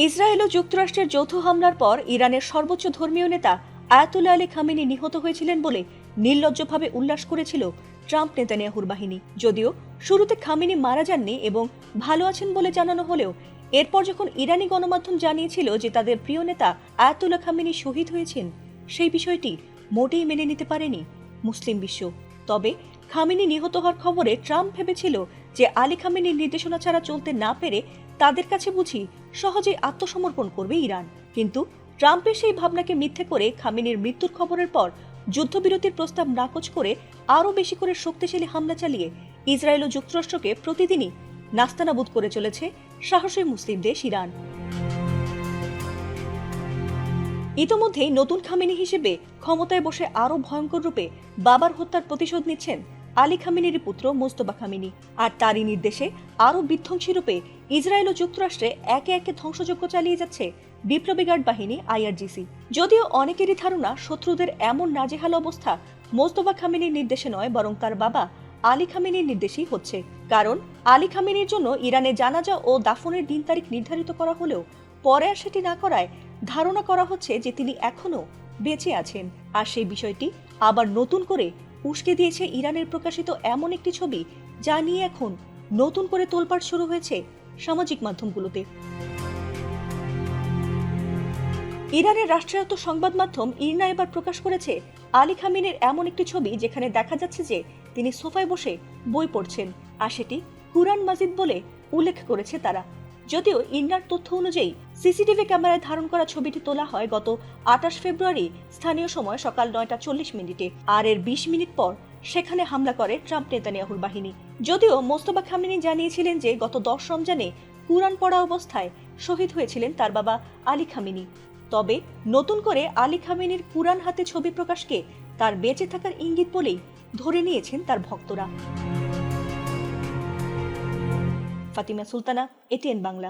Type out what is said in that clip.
Israel ও যুক্তরাষ্ট্রের যৌথ হামলার পর ইরানের সর্বোচ্চ ধর্মীয় নেতা আয়াতুল্লাহ আলী খামেনি নিহত হয়েছিলেন বলে নির্লজ্জভাবে উল্লাস করেছিল ট্রাম্প নেতানিয়াহুর বাহিনী। যদিও শুরুতে খামেনি মারা যাননি এবং ভালো আছেন বলে জানানো হলেও এরপর যখন ইরানি গণমাধ্যম জানিয়েছিল যে তাদের প্রিয় নেতা আয়াতুল্লাহ খামেনি শহীদ হয়েছেন, সেই বিষয়টি মোটেই মেনে নিতে পারেনি মুসলিম বিশ্ব। তবে খামেনি নিহত হওয়ার খবরে ট্রাম্প ভেবেছিল যে আলী খামেনির নির্দেশনা ছাড়া চলতে না পেরে তাদের কাছে বুঝি সহজেই আত্মসমর্পণ করবে ইরান। কিন্তু ট্রাম্পের সেই ভাবনাকে মিথ্যে করে খামেনির মৃত্যুর খবরের পর যুদ্ধবিরতির প্রস্তাব নাকচ করে আরও বেশি করে শক্তিশালী হামলা চালিয়ে ইসরায়েল ও যুক্তরাষ্ট্রকে প্রতিদিনই নাস্তানাবুদ করে চলেছে সাহসী মুসলিম দেশ ইরান। ইতোমধ্যেই নতুন খামেনি হিসেবে ক্ষমতায় বসে আরও ভয়ঙ্কর রূপে বাবার হত্যার প্রতিশোধ নিচ্ছেন আলী খামেনির পুত্র মোস্তফা খামেনি। আর তারই নির্দেশে আরও বিধ্বংসী রূপে ইসরায়েল ও যুক্তরাষ্ট্রে একে একে ধ্বংসযজ্ঞ চালিয়ে যাচ্ছে বিপ্লবী গার্ড বাহিনী আইআরজিসি। যদিও অনেকেরই ধারণা শত্রুদের এমন নাজেহাল অবস্থা মোস্তফা খামেনির নির্দেশে নয়, বরং তার বাবা আলী খামেনির নির্দেশেই হচ্ছে। কারণ আলী খামেনির জন্য ইরানে জানাজা ও দাফনের দিন তারিখ নির্ধারিত করা হলেও পরে আর সেটি না করায় ধারণা করা হচ্ছে যে তিনি এখনো বেঁচে আছেন। আর সেই বিষয়টি আবার নতুন করে উস্কে দিয়েছে ইরানের প্রকাশিত এমন একটি ছবি, যা নিয়ে এখন নতুন করে তোলপাড় শুরু হয়েছে সামাজিক মাধ্যমগুলোতে। ইরানের রাষ্ট্রায়ত্ত সংবাদ মাধ্যম ইরনা এবার প্রকাশ করেছে আলী খামেনির এমন একটি ছবি যেখানে দেখা যাচ্ছে যে তিনি সোফায় বসে বই পড়ছেন, আর সেটি কুরআন মাজিদ বলে উল্লেখ করেছে তারা। যদিও ইরনার তথ্য অনুযায়ী সিসিটিভি ক্যামেরায় ধারণ করা ছবিটি তোলা হয় গত 28 ফেব্রুয়ারি স্থানীয় সময় সকাল 9:40 আর এর 20 মিনিট পর সেখানে হামলা করে ট্রাম্প নেতানিয়াহুর বাহিনী। যদিও মোস্তফা খামেনি জানিয়েছিলেন যে গত 10 রমজানে কুরআন পড়া অবস্থায় শহীদ হয়েছিলেন তার বাবা আলী খামেনি। তবে নতুন করে আলী খামেনির কুরআন হাতে ছবি প্রকাশকে তার বেঁচে থাকার ইঙ্গিত বলেই ধরে নিয়েছেন তার ভক্তরা। ফাতিমা সুলতানা, এটিএন বাংলা।